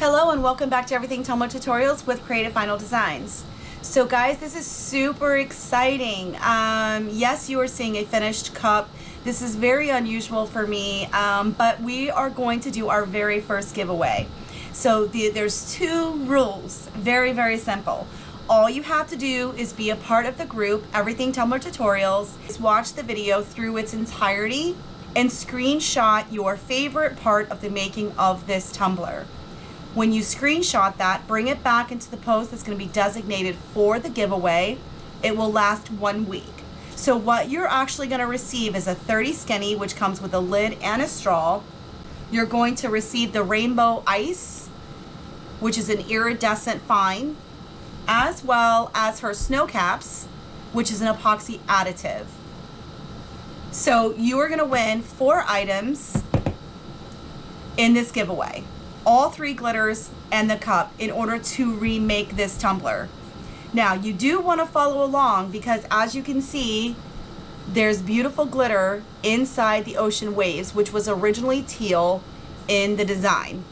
Hello and welcome back to Everything Tumbler Tutorials with Creative Final Designs. So guys, this is super exciting. Yes, you are seeing a finished cup. This is very unusual for me, but we are going to do our very first giveaway. So there's two rules, very simple. All you have to do is be a part of the group, Everything Tumbler Tutorials, watch the video through its entirety, and screenshot your favorite part of the making of this tumbler. When you screenshot that, bring it back into the post that's going to be designated for the giveaway. It will last 1 week. So what you're actually going to receive is a 30 skinny, which comes with a lid and a straw. You're going to receive the rainbow ice, which is an iridescent fine, as well as her snow caps, which is an epoxy additive. So you are going to win 4 items in this giveaway. All 3 glitters and the cup in order to remake this tumbler. Now you do want to follow along because as you can see, there's beautiful glitter inside the ocean waves, which was originally teal in the design.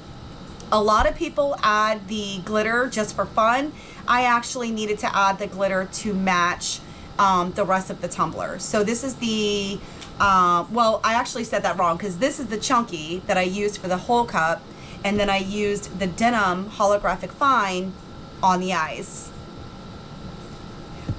A lot of people add the glitter just for fun. I actually needed to add the glitter to match the rest of the tumbler. So this is the, well, I actually said that wrong because this is the chunky that I used for the whole cup. And then I used the denim holographic fine on the eyes.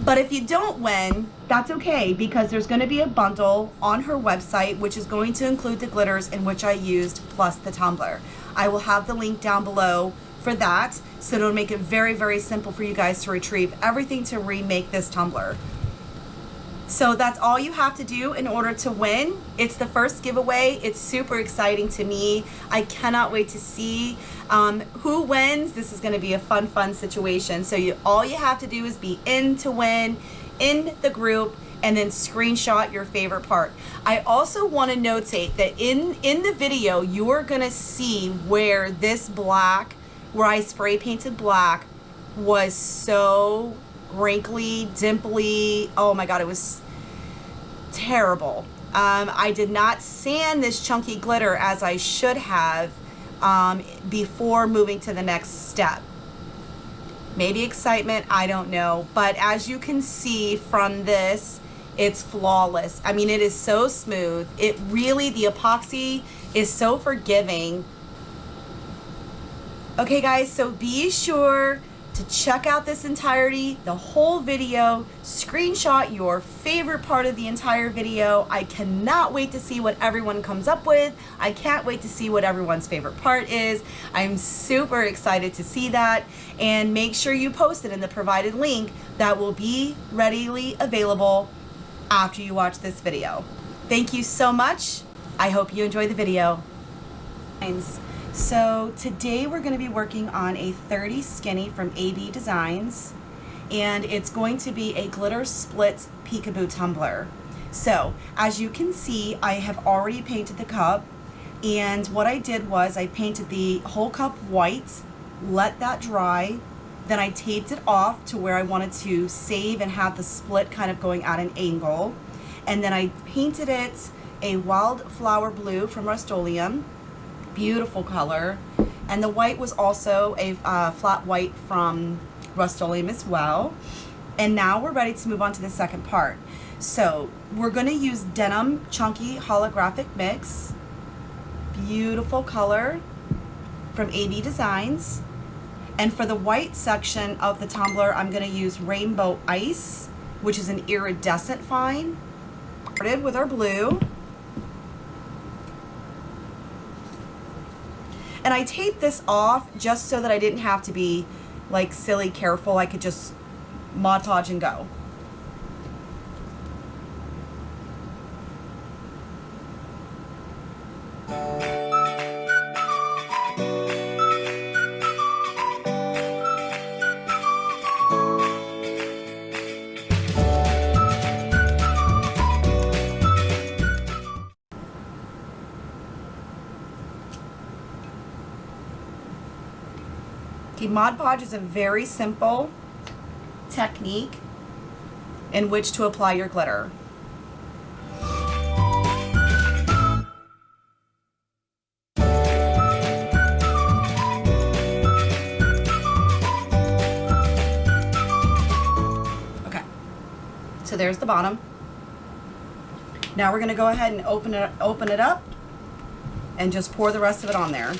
But if you don't win, that's okay because there's going to be a bundle on her website which is going to include the glitters in which I used plus the tumbler. I will have the link down below for that, so it'll make it very simple for you guys to retrieve everything to remake this tumbler. So that's all you have to do in order to win. It's the first giveaway. It's super exciting to me. I cannot wait to see who wins. This is going to be a fun situation. So all you have to do is be in to win in the group and then screenshot your favorite part. I also want to notate that in the video, you are going to see where this black, where I spray painted black, was so wrinkly, dimply. Oh my God, it was terrible. I did not sand this chunky glitter as I should have before moving to the next step. Maybe excitement, I don't know. But as you can see from this, it's flawless. I mean, it is so smooth. It really, the epoxy is so forgiving. Okay guys, so be sure to check out this entirety, the whole video, screenshot your favorite part of the entire video. I cannot wait to see what everyone comes up with. I can't wait to see what everyone's favorite part is. I'm super excited to see that, and make sure you post it in the provided link that will be readily available after you watch this video. Thank you so much. I hope you enjoy the video. So today we're going to be working on a 30 skinny from AB Designs, and it's going to be a glitter split peekaboo tumbler. So as you can see, I have already painted the cup, and what I did was I painted the whole cup white, let that dry, then I taped it off to where I wanted to save and have the split kind of going at an angle, and then I painted it a wildflower blue from Rust-Oleum. Beautiful color, and the white was also a flat white from Rust-Oleum as well. And now we're ready to move on to the second part. So we're going to use denim chunky holographic mix, beautiful color from AB Designs. And for the white section of the tumbler, I'm going to use rainbow ice, which is an iridescent fine. Started with our blue. And I taped this off just so that I didn't have to be like silly careful. I could just Mod Podge and go. Mod Podge is a very simple technique in which to apply your glitter. there's the bottom. Now we're going to go ahead and open it up and just pour the rest of it on there.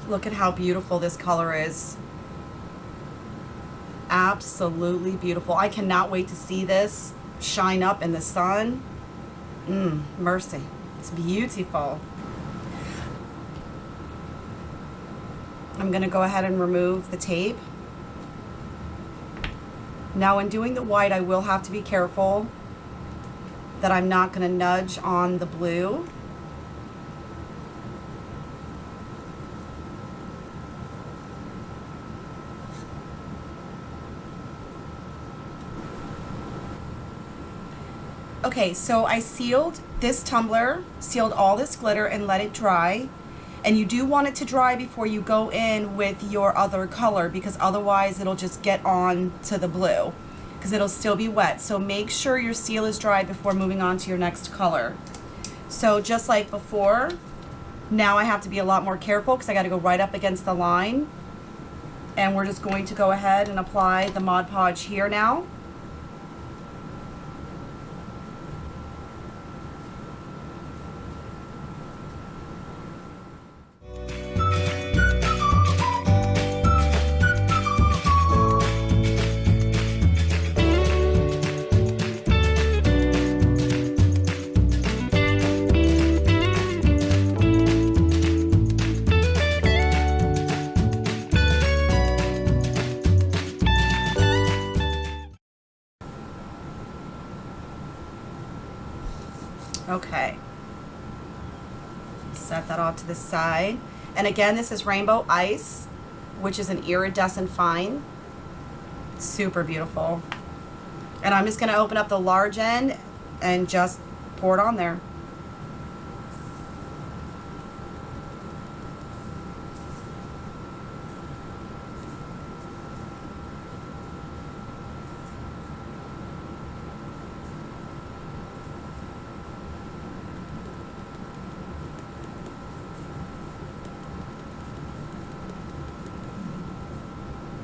Look at how beautiful this color is. Absolutely beautiful. I cannot wait to see this shine up in the sun. Mercy. It's beautiful. I'm going to go ahead and remove the tape. Now in doing the white, I will have to be careful that I'm not going to nudge on the blue. Okay, so I sealed this tumbler, sealed all this glitter and let it dry. And you do want it to dry before you go in with your other color, because otherwise it'll just get on to the blue because it'll still be wet. So make sure your seal is dry before moving on to your next color. So just like before, now I have to be a lot more careful because I got to go right up against the line. And we're just going to go ahead and apply the Mod Podge here now. Okay, set that off to the side. And again, this is Rainbow Ice, which is an iridescent fine. Super beautiful. And I'm just going to open up the large end and just pour it on there.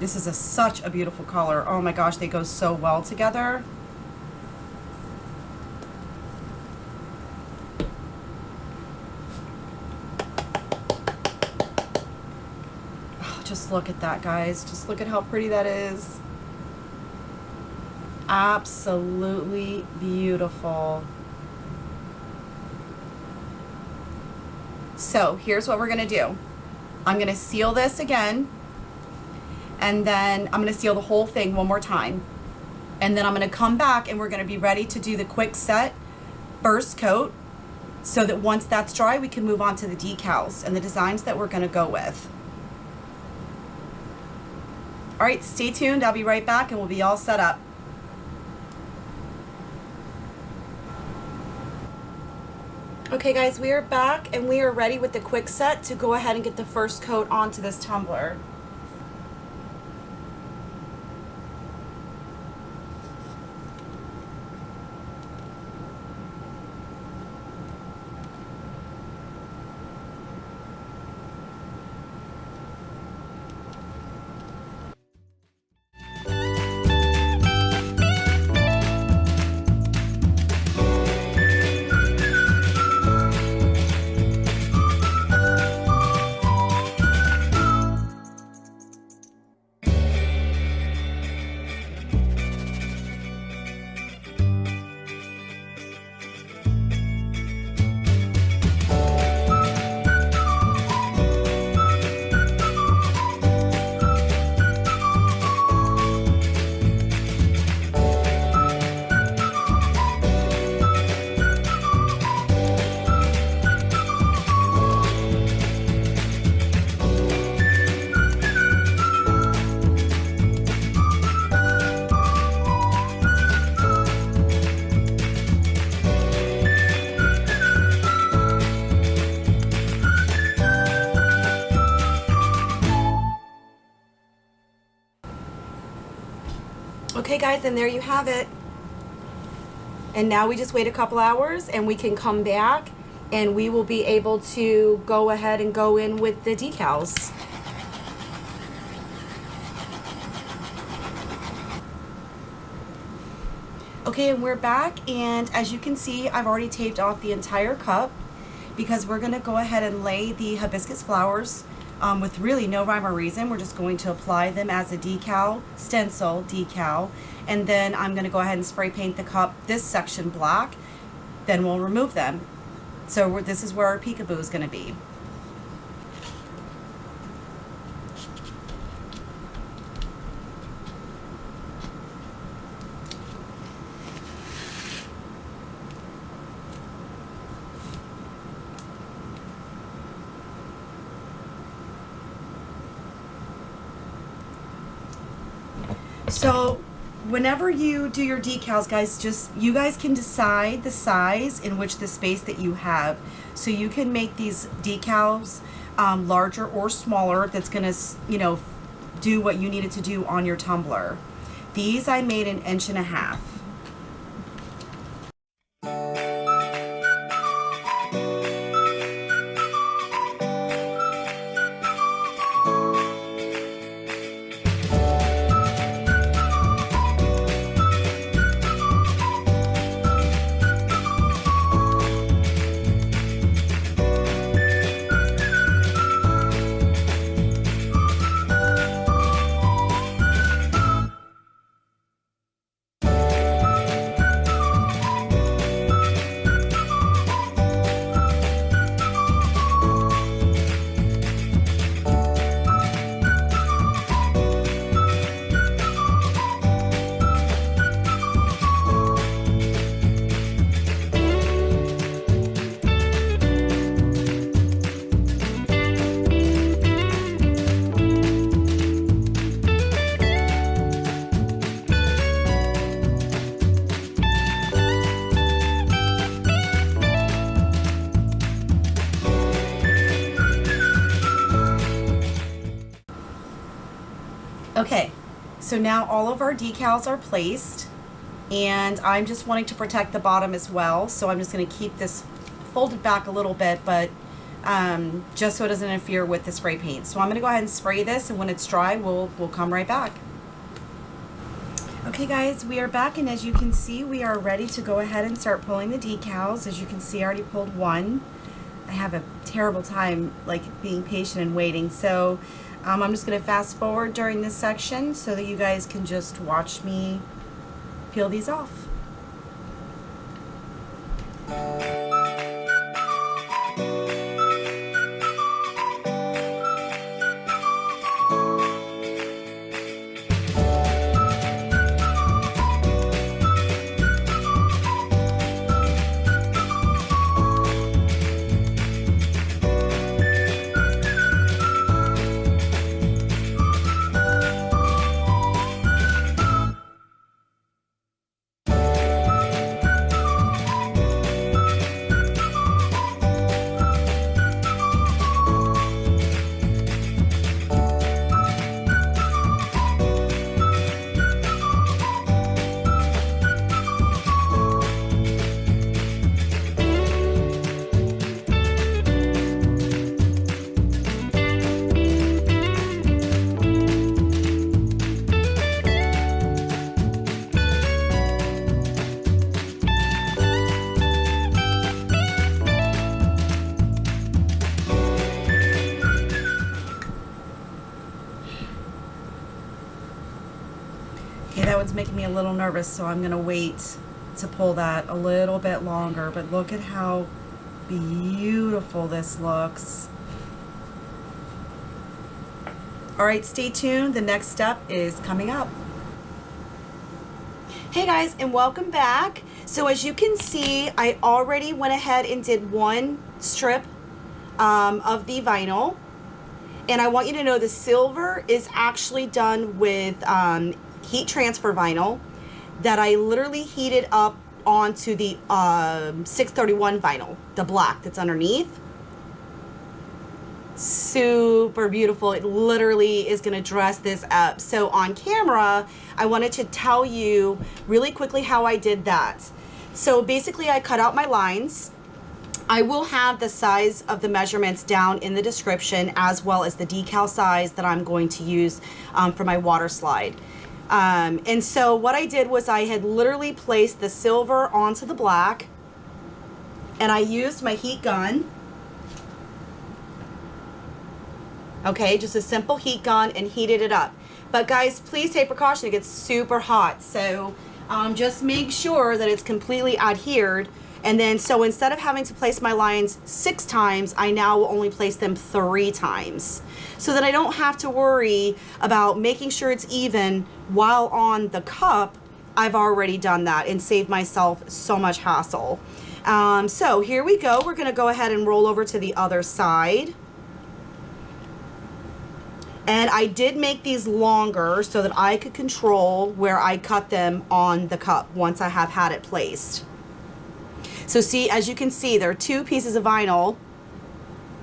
This is such a beautiful color. Oh my gosh, they go so well together. Oh, just look at that, guys. Just look at how pretty that is. Absolutely beautiful. So here's what we're gonna do. I'm gonna seal this again. And then I'm going to seal the whole thing one more time. And then I'm going to come back and we're going to be ready to do the quick set first coat, so that once that's dry, we can move on to the decals and the designs that we're going to go with. All right, stay tuned. I'll be right back and we'll be all set up. Okay guys, we are back and we are ready with the quick set to go ahead and get the first coat onto this tumbler. Okay guys, and there you have it. And now we just wait a couple hours and we can come back and we will be able to go ahead and go in with the decals. Okay, and we're back, and as you can see, I've already taped off the entire cup because we're gonna go ahead and lay the hibiscus flowers with really no rhyme or reason. We're just going to apply them as a decal, stencil decal, and then I'm gonna go ahead and spray paint the cup, this section black, then we'll remove them. So this is where our peekaboo is gonna be. So whenever you do your decals, guys, you guys can decide the size in which the space that you have. So you can make these decals larger or smaller. That's gonna, you know, do what you need it to do on your tumbler. These I made 1.5 inches. Okay, so now all of our decals are placed, and I'm just wanting to protect the bottom as well, so I'm just going to keep this folded back a little bit, but just so it doesn't interfere with the spray paint. So I'm going to go ahead and spray this, and when it's dry, we'll come right back. Okay guys, we are back, and as you can see, we are ready to go ahead and start pulling the decals. As you can see, I already pulled one. I have a terrible time like being patient and waiting, so I'm just going to fast forward during this section so that you guys can just watch me peel these off. Okay, that one's making me a little nervous, so I'm gonna wait to pull that a little bit longer, but look at how beautiful this looks. All right, stay tuned. The next step is coming up. Hey guys, and welcome back. So as you can see, I already went ahead and did one strip of the vinyl. And I want you to know the silver is actually done with heat transfer vinyl that I literally heated up onto the 631 vinyl, the black that's underneath. super beautiful. It literally is gonna dress this up. So on camera, I wanted to tell you really quickly how I did that. So basically I cut out my lines. I will have the size of the measurements down in the description, as well as the decal size that I'm going to use for my water slide. And so what I did was I had literally placed the silver onto the black, and I used my heat gun. Okay, just a simple heat gun, and heated it up. But guys, please take precaution. It gets super hot. So just make sure that it's completely adhered. And then, so instead of having to place my lines 6 times, I now will only place them 3 times. So that I don't have to worry about making sure it's even while on the cup. I've already done that and saved myself so much hassle. So here we go. We're gonna go ahead and roll over to the other side. And I did make these longer so that I could control where I cut them on the cup once I have had it placed. So see, as you can see, there are 2 pieces of vinyl,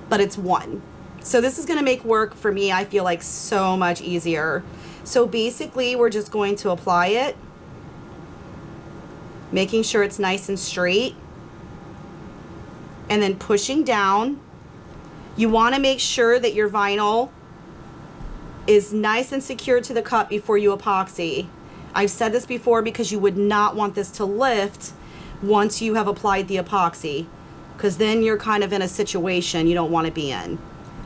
but it's 1. So this is gonna make work for me, I feel like, so much easier. So basically, we're just going to apply it, making sure it's nice and straight, and then pushing down. You wanna make sure that your vinyl is nice and secure to the cup before you epoxy. I've said this before because you would not want this to lift once you have applied the epoxy, because then you're kind of in a situation you don't want to be in.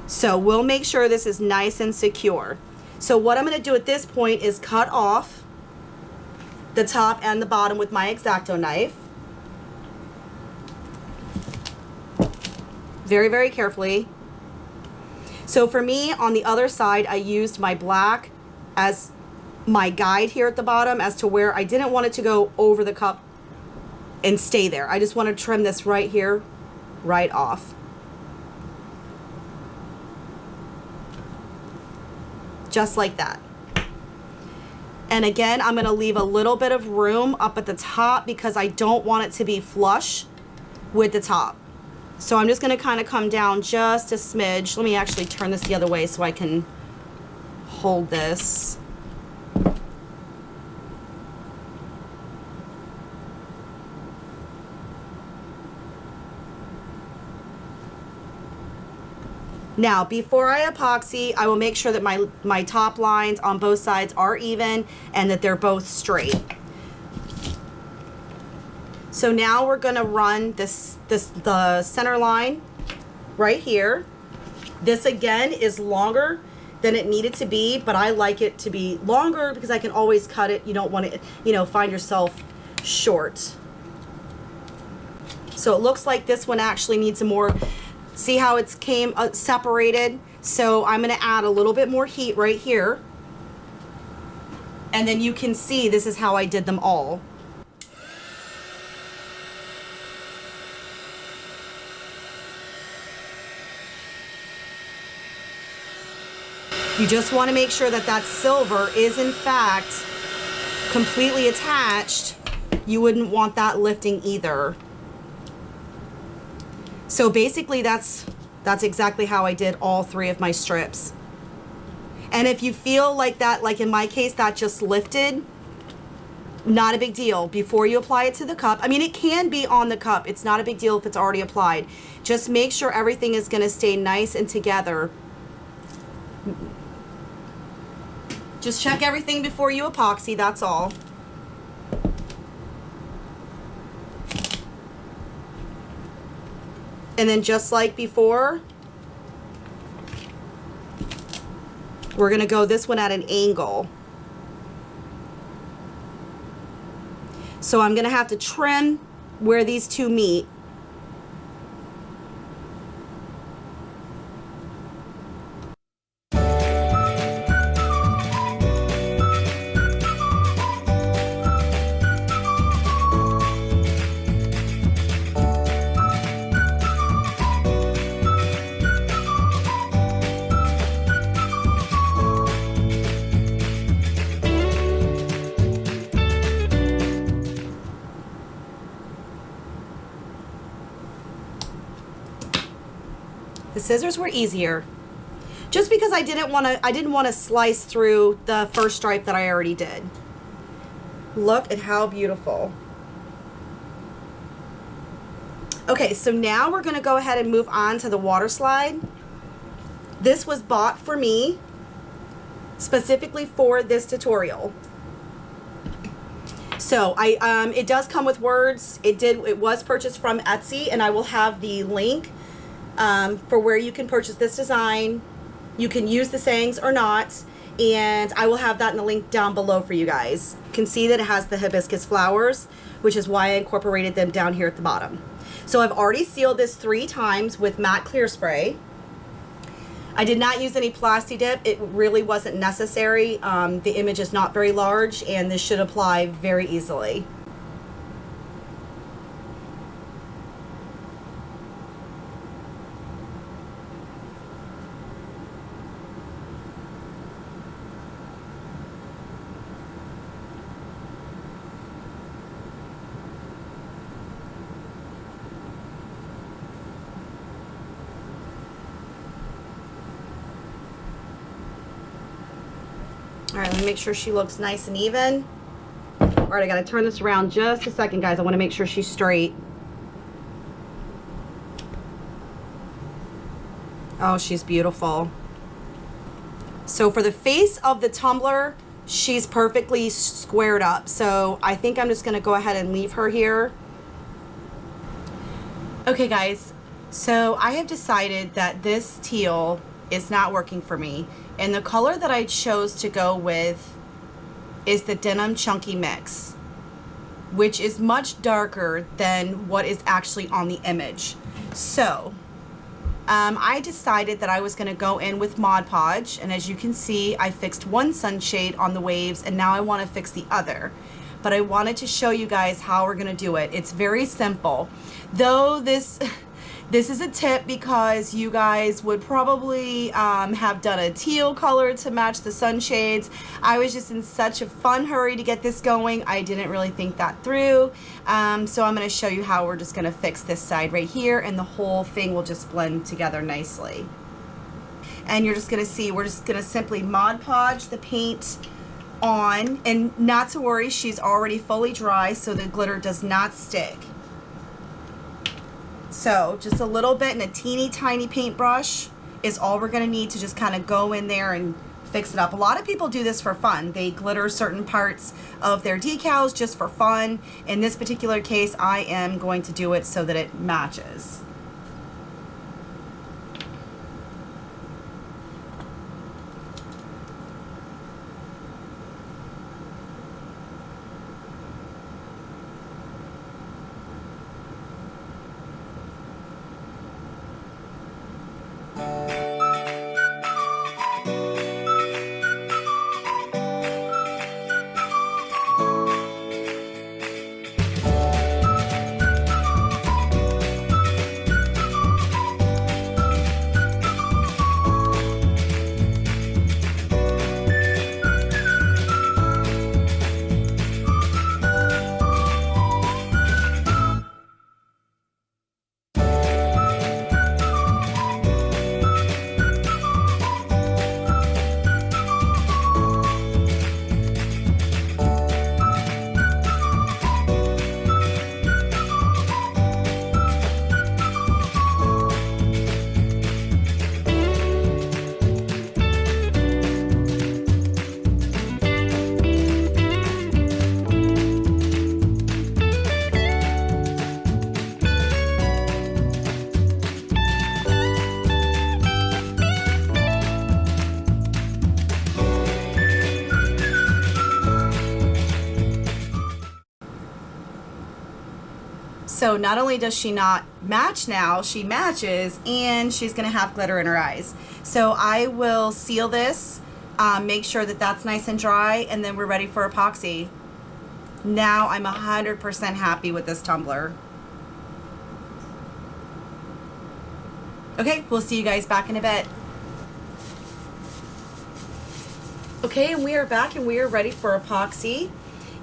So we'll make sure this is nice and secure. So what I'm going to do at this point is cut off the top and the bottom with my x-acto knife. Very, very carefully. So for me, on the other side, I used my black as my guide here at the bottom as to where I didn't want it to go over the cup and stay there. I just want to trim this right here, right off. Just like that. And again, I'm going to leave a little bit of room up at the top because I don't want it to be flush with the top. So I'm just going to kind of come down just a smidge. Let me actually turn this the other way so I can hold this. Now, before I epoxy, I will make sure that my top lines on both sides are even and that they're both straight. So now we're gonna run the center line right here. This again is longer than it needed to be, but I like it to be longer because I can always cut it. You don't want to, you know, find yourself short. So it looks like this one actually needs a more, see how it's came separated? So I'm gonna add a little bit more heat right here. And then you can see this is how I did them all. You just want to make sure that that silver is in fact completely attached. You wouldn't want that lifting either. So basically that's exactly how I did all 3 of my strips. And if you feel like that, like in my case, that just lifted, not a big deal. Before you apply it to the cup, I mean, it can be on the cup. It's not a big deal if it's already applied. Just make sure everything is going to stay nice and together. Just check everything before you epoxy, that's all. And then just like before, we're gonna go this one at an angle. So I'm gonna have to trim where these 2 meet. The scissors were easier. just because I didn't want to slice through the first stripe that I already did. Look at how beautiful. Okay, so now we're gonna go ahead and move on to the water slide. This was bought for me specifically for this tutorial. So it does come with words. It was purchased from Etsy, and I will have the link for where you can purchase this design. You can use the sayings or not, and I will have that in the link down below for you guys. You can see that it has the hibiscus flowers, which is why I incorporated them down here at the bottom. So I've already sealed this 3 times with matte clear spray. I did not use any Plasti Dip. It really wasn't necessary. The image is not very large, and this should apply very easily. All right, let me make sure she looks nice and even. All right, I gotta turn this around just a second, guys. I wanna make sure she's straight. Oh, she's beautiful. So for the face of the tumbler, she's perfectly squared up. So I think I'm just gonna go ahead and leave her here. Okay, guys, so I have decided that this teal is not working for me. And the color that I chose to go with is the Denim Chunky Mix, which is much darker than what is actually on the image. So I decided that I was gonna go in with Mod Podge, and as you can see, I fixed one sunshade on the waves, and now I wanna fix the other. But I wanted to show you guys how we're gonna do it. It's very simple. Though this is a tip because you guys would probably have done a teal color to match the sunshades. I was just in such a fun hurry to get this going. I didn't really think that through. So I'm gonna show you how we're just gonna fix this side right here, and the whole thing will just blend together nicely. And you're just gonna see, we're just gonna simply Mod Podge the paint on, and not to worry, she's already fully dry, so the glitter does not stick. So just a little bit and a teeny tiny paintbrush is all we're gonna need to just kind of go in there and fix it up. A lot of people do this for fun. They glitter certain parts of their decals just for fun. In this particular case, I am going to do it so that it matches. So not only does she not match now, she matches, and she's gonna have glitter in her eyes. So I will seal this, make sure that that's nice and dry, and then we're ready for epoxy. Now I'm 100% happy with this tumbler. Okay, we'll see you guys back in a bit. Okay, and we are back and we are ready for epoxy.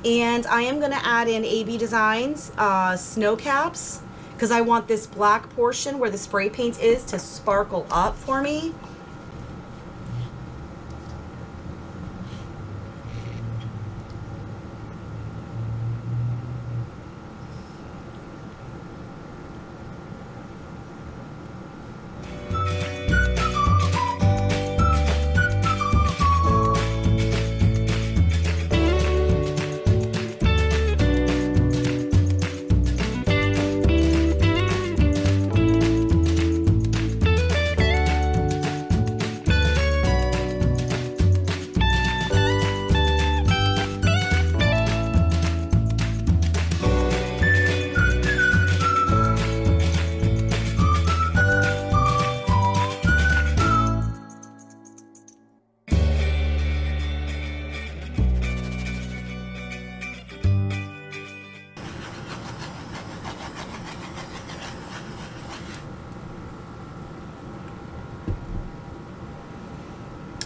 And I am gonna add in AB Designs snow caps, because I want this black portion where the spray paint is to sparkle up for me.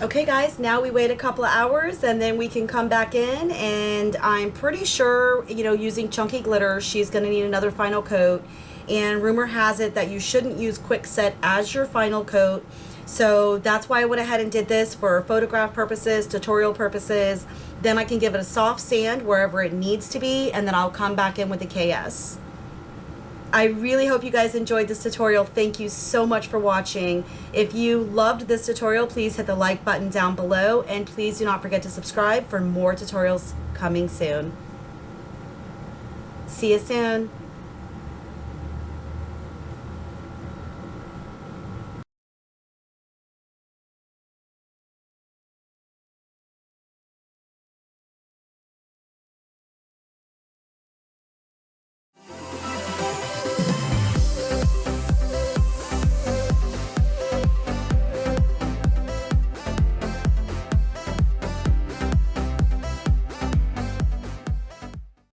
Okay guys, now we wait a couple of hours and then we can come back in, and I'm pretty sure, you know, using chunky glitter, she's going to need another final coat. And rumor has it that you shouldn't use quick set as your final coat. So that's why I went ahead and did this for photograph purposes, tutorial purposes. Then I can give it a soft sand wherever it needs to be, and then I'll come back in with the KS. I really hope you guys enjoyed this tutorial. Thank you so much for watching. If you loved this tutorial, please hit the like button down below, and please do not forget to subscribe for more tutorials coming soon. See you soon.